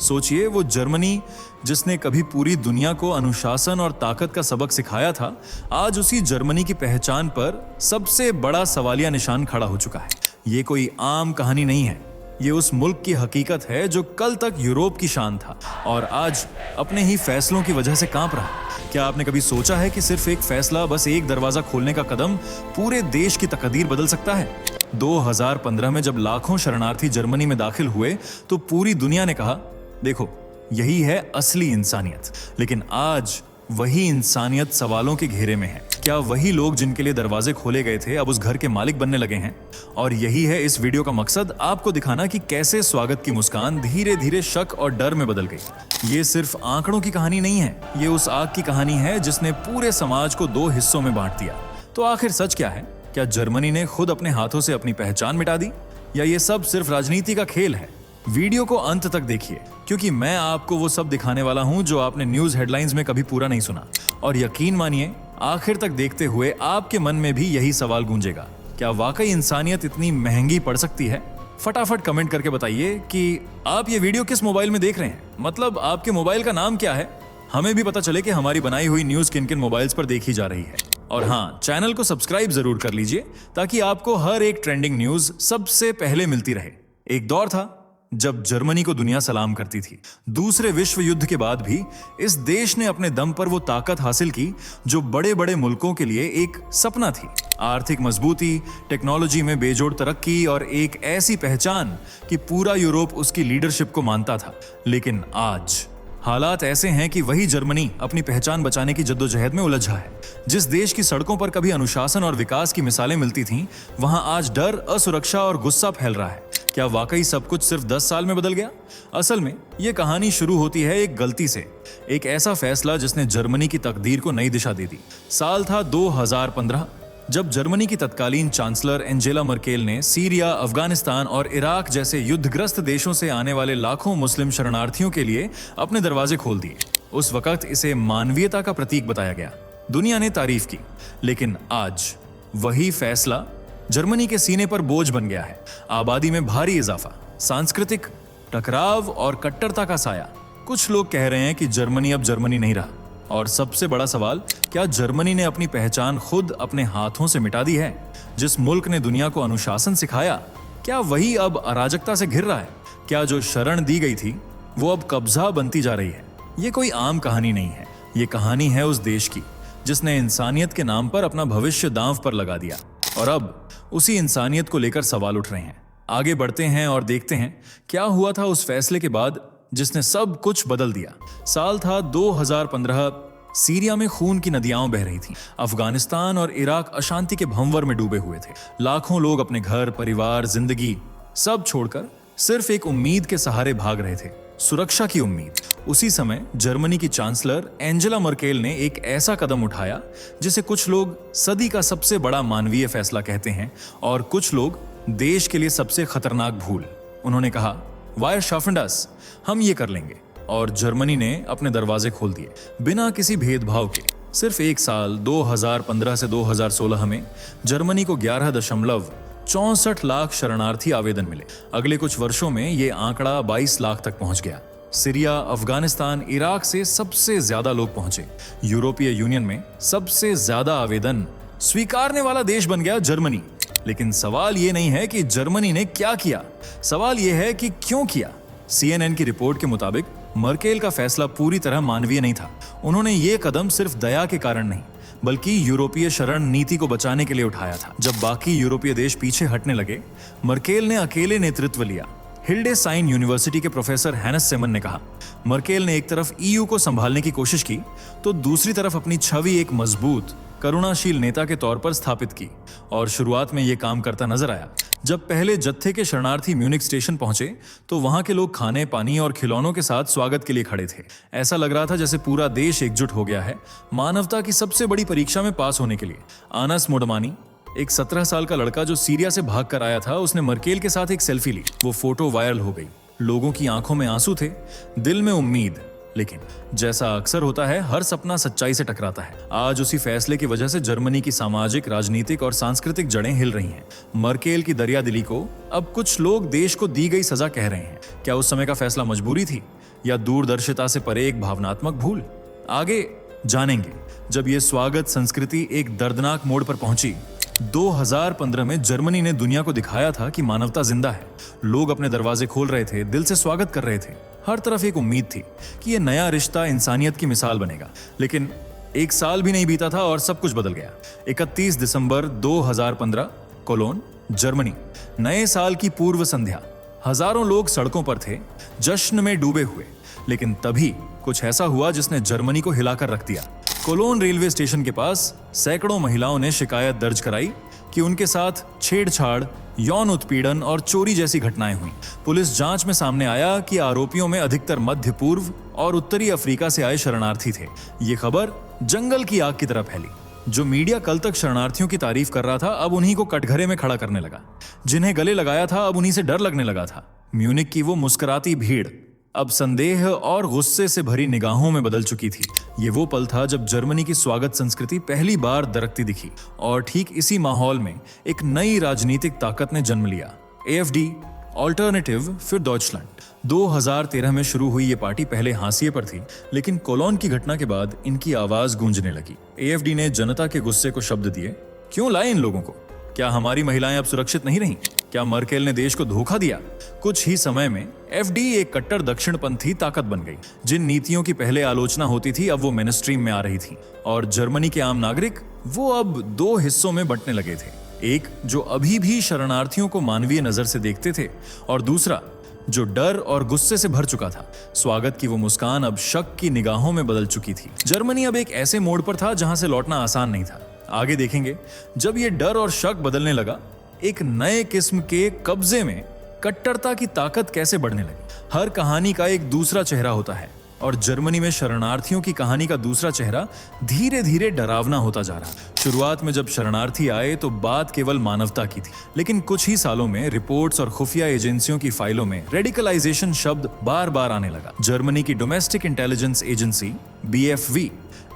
सोचिए, वो जर्मनी जिसने कभी पूरी दुनिया को अनुशासन और ताकत का सबक सिखाया था, आज उसी जर्मनी की पहचान पर सबसे बड़ा सवालिया निशान खड़ा हो चुका है। ये कोई आम कहानी नहीं है, ये उस मुल्क की हकीकत है जो कल तक यूरोप की शान था और आज अपने ही फैसलों की वजह से कांप रहा है। क्या आपने कभी सोचा है कि सिर्फ एक फैसला, बस एक दरवाजा खोलने का कदम पूरे देश की तकदीर बदल सकता है? 2015 में जब लाखों शरणार्थी जर्मनी में दाखिल हुए तो पूरी दुनिया ने कहा, देखो यही है असली इंसानियत। लेकिन आज वही इंसानियत सवालों के घेरे में है। क्या वही लोग जिनके लिए दरवाजे खोले गए थे अब उस घर के मालिक बनने लगे हैं? और यही है इस वीडियो का मकसद, आपको दिखाना कि कैसे स्वागत की मुस्कान धीरे धीरे शक और डर में बदल गई। ये सिर्फ आंकड़ों की कहानी नहीं है, ये उस आग की कहानी है जिसने पूरे समाज को 2 हिस्सों में बांट दिया। तो आखिर सच क्या है? क्या जर्मनी ने खुद अपने हाथों से अपनी पहचान मिटा दी, या ये सब सिर्फ राजनीति का खेल है? वीडियो को अंत तक देखिए, क्योंकि मैं आपको वो सब दिखाने वाला हूं जो आपने न्यूज़ हेडलाइंस में कभी पूरा नहीं सुना। और यकीन मानिए, आखिर तक देखते हुए आपके मन में भी यही सवाल गूंजेगा, क्या वाकई इंसानियत इतनी महंगी पड़ सकती है? फटाफट कमेंट करके बताइए कि आप ये वीडियो किस मोबाइल में देख रहे हैं, मतलब आपके मोबाइल का नाम क्या है। हमें भी पता चले कि हमारी बनाई हुई न्यूज़ किन किन मोबाइल्स पर देखी जा रही है। और हाँ, चैनल को सब्सक्राइब जरूर कर लीजिए ताकि आपको हर एक ट्रेंडिंग न्यूज़ सबसे पहले मिलती रहे। एक दौर था जब जर्मनी को दुनिया सलाम करती थी। दूसरे विश्व युद्ध के बाद भी इस देश ने अपने दम पर वो ताकत हासिल की जो बड़े बड़े मुल्कों के लिए एक सपना थी। आर्थिक मजबूती, टेक्नोलॉजी में बेजोड़ तरक्की और एक ऐसी पहचान कि पूरा यूरोप उसकी लीडरशिप को मानता था। लेकिन आज हालात ऐसे हैं कि वही जर्मनी अपनी पहचान बचाने की जद्दोजहद में उलझा है। जिस देश की सड़कों पर कभी अनुशासन और विकास की मिसालें मिलती थीं, वहां आज डर, असुरक्षा और गुस्सा फैल रहा है। क्या वाकई सब कुछ सिर्फ 10 साल में बदल गया? असल में ये कहानी शुरू होती है एक गलती से, एक ऐसा फैसला जिसने जर्मनी की तकदीर को नई दिशा दे दी। साल था 2015, जब जर्मनी की तत्कालीन चांसलर एंजेला मर्केल ने सीरिया, अफगानिस्तान और इराक जैसे युद्धग्रस्त देशों से आने वाले लाखों मुस्लिम शरणार्थियों के लिए अपने दरवाजे खोल दिए। उस वक्त इसे मानवीयता का प्रतीक बताया गया, दुनिया ने तारीफ की। लेकिन आज वही फैसला जर्मनी के सीने पर बोझ बन गया है। आबादी में भारी इजाफा, सांस्कृतिक टकराव और कट्टरता का साया। कुछ लोग कह रहे हैं कि जर्मनी अब जर्मनी नहीं रहा। और सबसे बड़ा सवाल, क्या जर्मनी ने अपनी पहचान खुद अपने हाथों से मिटा दी है? जिस मुल्क ने दुनिया को अनुशासन सिखाया, क्या वही अब अराजकता से घिर रहा है? क्या जो शरण दी गई थी वो अब कब्जा बनती जा रही है? ये कोई आम कहानी नहीं है, ये कहानी है उस देश की जिसने इंसानियत के नाम पर अपना भविष्य दांव पर लगा दिया। और अब उसी इंसानियत को लेकर सवाल उठ रहे हैं। आगे बढ़ते हैं और देखते हैं क्या हुआ था उस फैसले के बाद जिसने सब कुछ बदल दिया। साल था 2015। सीरिया में खून की नदियां बह रही थीं। अफगानिस्तान और इराक अशांति के भंवर में डूबे हुए थे। लाखों लोग अपने घर, परिवार, जिंदगी सब छोड़कर सिर्फ एक उम्मीद के सहारे भाग रहे थे, सुरक्षा की उम्मीद। उसी समय जर्मनी की चांसलर एंजेला मर्केल ने एक ऐसा कदम उठाया जिसे कुछ लोग सदी का सबसे बड़ा मानवीय फैसला कहते हैं और कुछ लोग देश के लिए सबसे खतरनाक भूल। उन्होंने कहा, वायर शाफेंड अस, हम ये कर लेंगे। और जर्मनी ने अपने दरवाजे खोल दिए बिना किसी भेदभाव के। सिर्फ एक साल 2015 से 2016 में जर्मनी को 11.64 लाख शरणार्थी आवेदन मिले। अगले कुछ वर्षों में ये आंकड़ा 22 लाख तक पहुंच गया। सीरिया, अफगानिस्तान, इराक से सबसे ज्यादा लोग पहुंचे। यूरोपीय यूनियन में सबसे ज्यादा आवेदन स्वीकारने वाला देश बन गया जर्मनी। लेकिन सवाल ये नहीं है कि जर्मनी ने क्या किया, सवाल ये है कि क्यों किया। CNN की रिपोर्ट के मुताबिक मर्केल का फैसला पूरी तरह मानवीय नहीं था। उन्होंने ये कदम सिर्फ दया के कारण नहीं, बल्कि यूरोपीय शरण नीति को बचाने के लिए उठाया था। जब बाकी यूरोपीय देश पीछे हटने लगे, मर्केल ने अकेले नेतृत्व लिया। हिल्डेसाइन यूनिवर्सिटी के प्रोफेसर हैनस सेमन ने कहा, मर्केल ने एक तरफ EU को संभालने की कोशिश की तो दूसरी तरफ अपनी छवि एक मजबूत, करुणाशील नेता के तौर पर स्थापित की। और शुरुआत में यह काम करता नजर आया। जब पहले जत्थे के शरणार्थी म्यूनिक स्टेशन पहुंचे तो वहां के लोग खाने, पानी और खिलौनों के साथ स्वागत के लिए खड़े थे। ऐसा लग रहा था जैसे पूरा देश एकजुट हो गया है मानवता की सबसे बड़ी परीक्षा में पास होने के लिए। आनस मोडमानी, एक 17 साल का लड़का जो सीरिया से भाग कर आया था, उसने मर्केल के साथ एक सेल्फी ली। वो फोटो वायरल हो गई। लोगों की आंखों में आंसू थे, दिल में उम्मीद। लेकिन जैसा अक्सर होता है, हर सपना सच्चाई से टकराता है। आज उसी फैसले की वजह से जर्मनी की सामाजिक, राजनीतिक और सांस्कृतिक जड़ें हिल रही हैं। मर्केल की दरियादिली को अब कुछ लोग देश को दी गई सजा कह रहे हैं। क्या उस समय का फैसला मजबूरी थी या दूरदर्शिता से परे एक भावनात्मक भूल? आगे जानेंगे जब ये स्वागत संस्कृति एक दर्दनाक मोड़ पर पहुंची। 2015 में जर्मनी ने दुनिया को दिखाया था कि मानवता जिंदा है। लोग अपने दरवाजे खोल रहे थे, दिल से स्वागत कर रहे थे। हर तरफ एक उम्मीद थी कि ये नया रिश्ता इंसानियत की मिसाल बनेगा। लेकिन एक साल भी नहीं बीता था और सब कुछ बदल गया। 31 दिसंबर 2015, कोलोन, जर्मनी। नए साल की पूर्व संध्या। हजारों लोग सड़कों पर थे, जश्न में डूबे हुए। लेकिन तभी कुछ ऐसा हुआ जिसने जर्मनी को हिलाकर रख दिया। कोलोन रेलवे स्टेशन के पास सैकड़ों महिलाओं ने शिकायत दर्ज कराई कि उनके साथ छेड़छाड़, यौन उत्पीड़न और चोरी जैसी घटनाएं हुई। पुलिस जांच में सामने आया कि आरोपियों में अधिकतर मध्य पूर्व और उत्तरी अफ्रीका से आए शरणार्थी थे। ये खबर जंगल की आग की तरह फैली। जो मीडिया कल तक शरणार्थियों की तारीफ कर रहा था, अब उन्हीं को कटघरे में खड़ा करने लगा। जिन्हें गले लगाया था, अब उन्हीं से डर लगने लगा था। म्यूनिक की वो मुस्कुराती भीड़ अब संदेह और गुस्से से भरी निगाहों में बदल चुकी थी। ये वो पल था जब जर्मनी की स्वागत संस्कृति पहली बार दरकती दिखी। और ठीक इसी माहौल में एक नई राजनीतिक ताकत ने जन्म लिया, AfD, ऑल्टरनेटिव für Deutschland। 2013 में शुरू हुई ये पार्टी पहले हाशिए पर थी, लेकिन कोलोन की घटना के बाद इनकी आवाज गूंजने लगी। AfD ने जनता के गुस्से को शब्द दिए। क्यों लाए इन लोगों को? क्या हमारी महिलाएं अब सुरक्षित नहीं रहीं? क्या मर्केल ने देश को धोखा दिया? कुछ ही समय में FD एक कट्टर दक्षिणपंथी ताकत बन गई। जिन नीतियों की पहले आलोचना होती थी, अब वो मेनस्ट्रीम में आ रही थी। और जर्मनी के आम नागरिक, वो अब दो हिस्सों में बंटने लगे थे। एक जो अभी भी शरणार्थियों को मानवीय नजर से देखते थे, और दूसरा जो डर और गुस्से से भर चुका था। स्वागत की वो मुस्कान अब शक की निगाहों में बदल चुकी थी। जर्मनी अब एक ऐसे मोड़ पर था जहां से लौटना आसान नहीं था। आगे देखेंगे जब ये डर और शक बदलने लगा, एक नए किस्म के कब्जे में कट्टरता की ताकत कैसे बढ़ने लगी। हर कहानी का एक दूसरा चेहरा होता है, और जर्मनी में शरणार्थियों की कहानी का दूसरा चेहरा धीरे धीरे डरावना होता जा रहा। शुरुआत में जब शरणार्थी आए तो बात केवल मानवता की थी, लेकिन कुछ ही सालों में रिपोर्ट्स और खुफिया एजेंसियों की फाइलों में रेडिकलाइजेशन शब्द बार बार आने लगा। जर्मनी की डोमेस्टिक इंटेलिजेंस एजेंसी BFV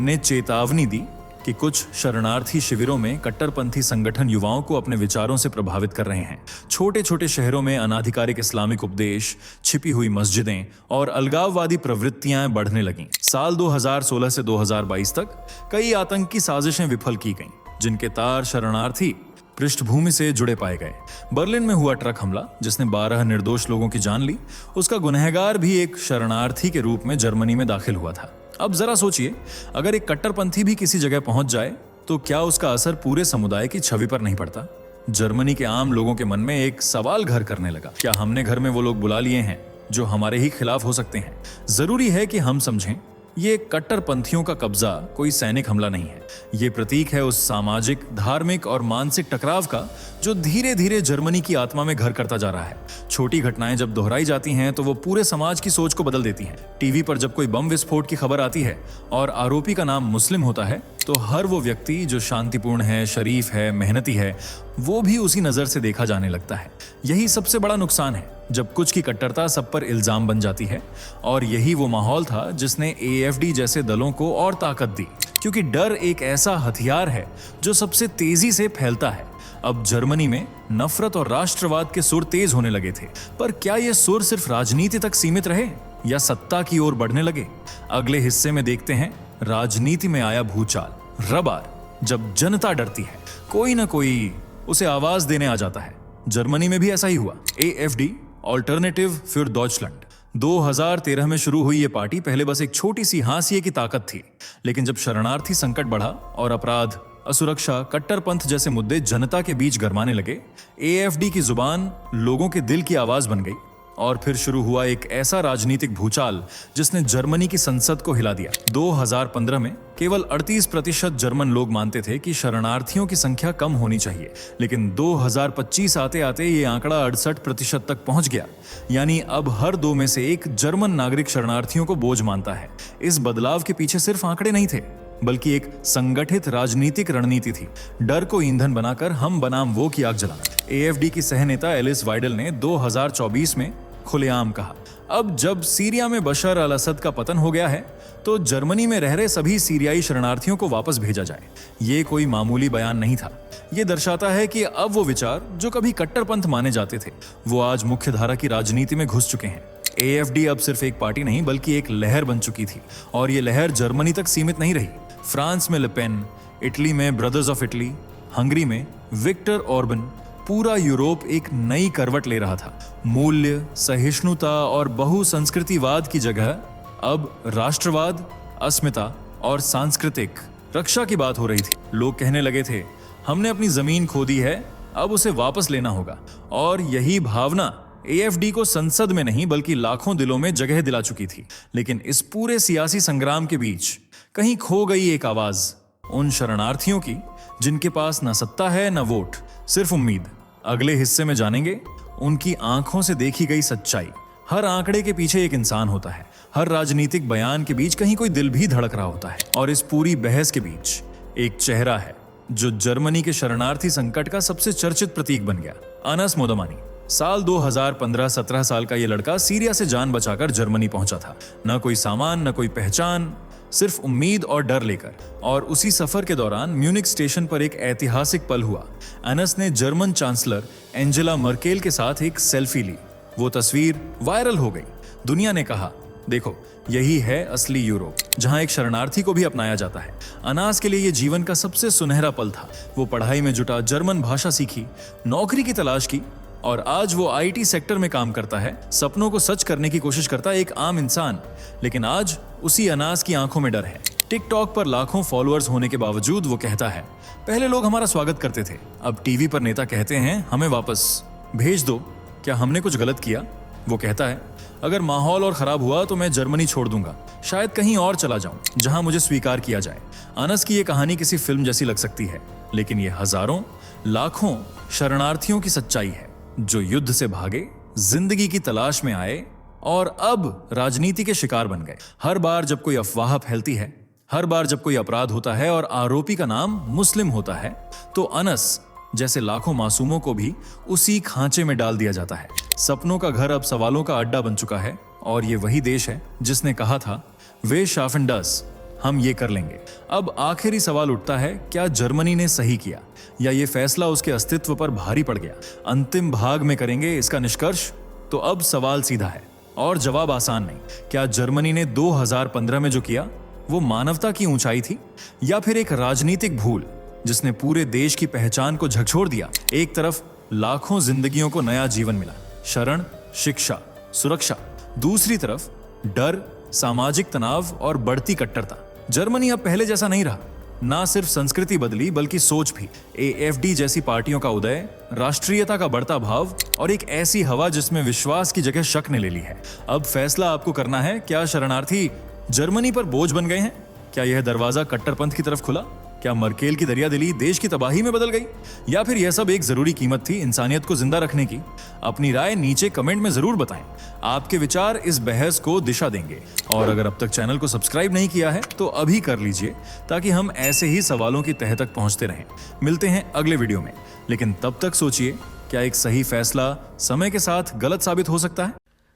ने चेतावनी दी कि कुछ शरणार्थी शिविरों में कट्टरपंथी संगठन युवाओं को अपने विचारों से प्रभावित कर रहे हैं। छोटे छोटे शहरों में अनाधिकारिक इस्लामिक उपदेश, छिपी हुई मस्जिदें और अलगाववादी प्रवृत्तियां बढ़ने लगीं। साल 2016 से 2022 तक कई आतंकी साजिशें विफल की गईं, जिनके तार शरणार्थी पृष्ठभूमि से जुड़े पाए गए। बर्लिन में हुआ ट्रक हमला, जिसने 12 निर्दोष लोगों की जान ली, उसका गुनहगार भी एक शरणार्थी के रूप में जर्मनी में दाखिल हुआ था। अब जरा सोचिए, अगर एक कट्टरपंथी भी किसी जगह पहुंच जाए तो क्या उसका असर पूरे समुदाय की छवि पर नहीं पड़ता? जर्मनी के आम लोगों के मन में एक सवाल घर करने लगा, क्या हमने घर में वो लोग बुला लिए हैं जो हमारे ही खिलाफ हो सकते हैं? जरूरी है कि हम समझें, ये कट्टरपंथियों का कब्जा कोई सैनिक हमला नहीं है। ये प्रतीक है उस सामाजिक, धार्मिक और मानसिक टकराव का जो धीरे धीरे जर्मनी की आत्मा में घर करता जा रहा है। छोटी घटनाएं जब दोहराई जाती हैं तो वो पूरे समाज की सोच को बदल देती हैं। टीवी पर जब कोई बम विस्फोट की खबर आती है और आरोपी का नाम मुस्लिम होता है, तो हर वो व्यक्ति जो शांतिपूर्ण है, शरीफ है, मेहनती है, वो भी उसी नजर से देखा जाने लगता है। यही सबसे बड़ा नुकसान है जब कुछ की कट्टरता सब पर इल्जाम बन जाती है। और यही वो माहौल था जिसने AfD जैसे दलों को और ताकत दी, क्योंकि डर एक ऐसा हथियार है जो सबसे तेजी से फैलता है। अब जर्मनी में नफरत और राष्ट्रवाद के सुर तेज होने लगे थे, पर क्या ये सुर सिर्फ राजनीति तक सीमित रहे या सत्ता की ओर बढ़ने लगे? अगले हिस्से में देखते हैं राजनीति में आया भूचाल। रबार, जब जनता डरती है, कोई ना कोई उसे आवाज देने आ जाता है। जर्मनी में भी ऐसा ही हुआ। AfD, alternative für Deutschland। 2013 में शुरू हुई ये पार्टी पहले बस एक छोटी सी हाशिए की ताकत थी, लेकिन जब शरणार्थी संकट बढ़ा और अपराध, असुरक्षा, कट्टरपंथ जैसे मुद्दे जनता के बीच गरमाने लगे, AfD की जुबान लोगों के दिल की आवाज बन गई। और फिर शुरू हुआ एक ऐसा राजनीतिक भूचाल जिसने जर्मनी की संसद को हिला दिया। 2015 में केवल 38% जर्मन लोग मानते थे कि शरणार्थियों की संख्या कम होनी चाहिए, लेकिन 2025 आते आते ये आंकड़ा 68% तक पहुंच गया। यानी अब हर दो में से एक जर्मन नागरिक शरणार्थियों को बोझ मानता है। इस बदलाव के पीछे सिर्फ आंकड़े नहीं थे, बल्कि एक संगठित राजनीतिक रणनीति थी। डर को ईंधन बनाकर हम बनाम वो की आग जलाना। AfD की सहनेता एलिस वाइडल ने 2024 में खुलेआम कहा, अब जब सीरिया में बशर अल असद का पतन हो गया है, तो जर्मनी में रह रहे सभी सीरियाई शरणार्थियों को वापस भेजा जाए। ये कोई मामूली बयान नहीं था। ये दर्शाता है कि अब वो विचार जो कभी कट्टरपंथ माने जाते थे, वो आज मुख्यधारा की राजनीति में घुस चुके हैं। AFD अब सिर्फ एक पार्टी नहीं बल्कि एक लहर बन चुकी थी, और ये लहर जर्मनी तक सीमित नहीं रही। फ्रांस में लेपेन, इटली में ब्रदर्स ऑफ इटली, हंगरी में विक्टर ऑर्बन, पूरा यूरोप एक नई करवट ले रहा था। मूल्य, सहिष्णुता और बहुसंस्कृतिवाद की जगह अब राष्ट्रवाद, अस्मिता और सांस्कृतिक रक्षा की बात हो रही थी। लोग कहने लगे थे, हमने अपनी जमीन खो दी है, अब उसे वापस लेना होगा। और यही भावना AFD को संसद में नहीं बल्कि लाखों दिलों में जगह दिला चुकी थी। लेकिन इस पूरे सियासी संग्राम के बीच कहीं खो गई एक आवाज, उन शरणार्थियों की जिनके पास न सत्ता है न वोट, सिर्फ उम्मीद। अगले हिस्से में जानेंगे उनकी आंखों से देखी गई सच्चाई। हर आंकड़े के पीछे एक इंसान होता है, हर राजनीतिक बयान के बीच कहीं कोई दिल भी धड़क रहा होता है, और इस पूरी बहस के बीच एक चेहरा है जो जर्मनी के शरणार्थी संकट का सबसे चर्चित प्रतीक बन गया, अनस मोदमानी। साल 2015, 17 साल का ये लड़का सीरिया से जान बचाकर जर्मनी पहुंचा था। न कोई सामान, न कोई पहचान, सिर्फ उम्मीद और डर लेकर। और उसी सफर के दौरान म्यूनिक स्टेशन पर एक ऐतिहासिक पल हुआ। अनस ने जर्मन चांसलर एंजेला मर्केल के साथ एक सेल्फी ली। वो तस्वीर वायरल हो गई। दुनिया ने कहा, देखो यही है असली यूरोप, जहां एक शरणार्थी को भी अपनाया जाता है। अनास के लिए ये जीवन का सबसे सुनहरा पल था। वो पढ़ाई में जुटा, जर्मन भाषा सीखी, नौकरी की तलाश की, और आज वो IT सेक्टर में काम करता है। सपनों को सच करने की कोशिश करता है, एक आम इंसान। लेकिन आज उसी अनास की आंखों में डर है। टिकटॉक पर लाखों फॉलोअर्स होने के बावजूद वो कहता है, पहले लोग हमारा स्वागत करते थे, अब टीवी पर नेता कहते हैं हमें वापस भेज दो। क्या हमने कुछ गलत किया? वो कहता है, अगर माहौल और खराब हुआ तो मैं जर्मनी छोड़ दूंगा, शायद कहीं और चला जाऊं जहां मुझे स्वीकार किया जाए। अनस की ये कहानी किसी फिल्म जैसी लग सकती है, लेकिन ये हजारों, लाखों शरणार्थियों की सच्चाई है, जो युद्ध से भागे, जिंदगी की तलाश में आए और अब राजनीति के शिकार बन गए। हर बार जब कोई अफवाह फैलती है, हर बार जब कोई अपराध होता है और आरोपी का नाम मुस्लिम होता है, तो अनस जैसे लाखों मासूमों को भी उसी खांचे में डाल दिया जाता है। सपनों का घर अब सवालों का अड्डा बन चुका है, और ये वही देश है जिसने कहा था, वे शाफन डस, हम ये कर लेंगे। अब आखिरी सवाल उठता है, क्या जर्मनी ने सही किया, या ये फैसला उसके अस्तित्व पर भारी पड़ गया? अंतिम भाग में करेंगे इसका निष्कर्ष। तो अब सवाल सीधा है और जवाब आसान नहीं। क्या जर्मनी ने 2015 में जो किया वो मानवता की ऊंचाई थी, या फिर एक राजनीतिक भूल जिसने पूरे देश की पहचान को झकझोर दिया? एक तरफ लाखों जिंदगियों को नया जीवन मिला, शरण, शिक्षा, सुरक्षा। दूसरी तरफ डर, सामाजिक तनाव और बढ़ती कट्टरता। जर्मनी अब पहले जैसा नहीं रहा। ना सिर्फ संस्कृति बदली बल्कि सोच भी। AFD जैसी पार्टियों का उदय, राष्ट्रीयता का बढ़ता भाव और एक ऐसी हवा जिसमें विश्वास की जगह शक ने ले ली है। अब फैसला आपको करना है, क्या शरणार्थी जर्मनी पर बोझ बन गए हैं? क्या यह दरवाजा कट्टरपंथ की तरफ खुला? क्या मर्केल की दरियादिली देश की तबाही में बदल गई? या फिर यह सब एक जरूरी कीमत थी इंसानियत को जिंदा रखने की? अपनी राय नीचे कमेंट में जरूर बताएं। आपके विचार इस बहस को दिशा देंगे। और अगर अब तक चैनल को सब्सक्राइब नहीं किया है तो अभी कर लीजिए, ताकि हम ऐसे ही सवालों की तह तक पहुंचते रहें। मिलते हैं अगले वीडियो में, लेकिन तब तक सोचिए, क्या एक सही फैसला समय के साथ गलत साबित हो सकता है?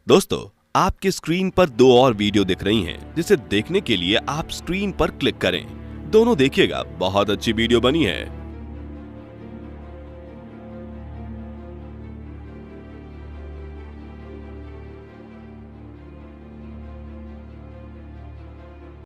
दोस्तों, आपकी स्क्रीन पर 2 और वीडियो दिख रही हैं, जिसे देखने के लिए आप स्क्रीन पर क्लिक करें। दोनों देखिएगा, बहुत अच्छी वीडियो बनी है।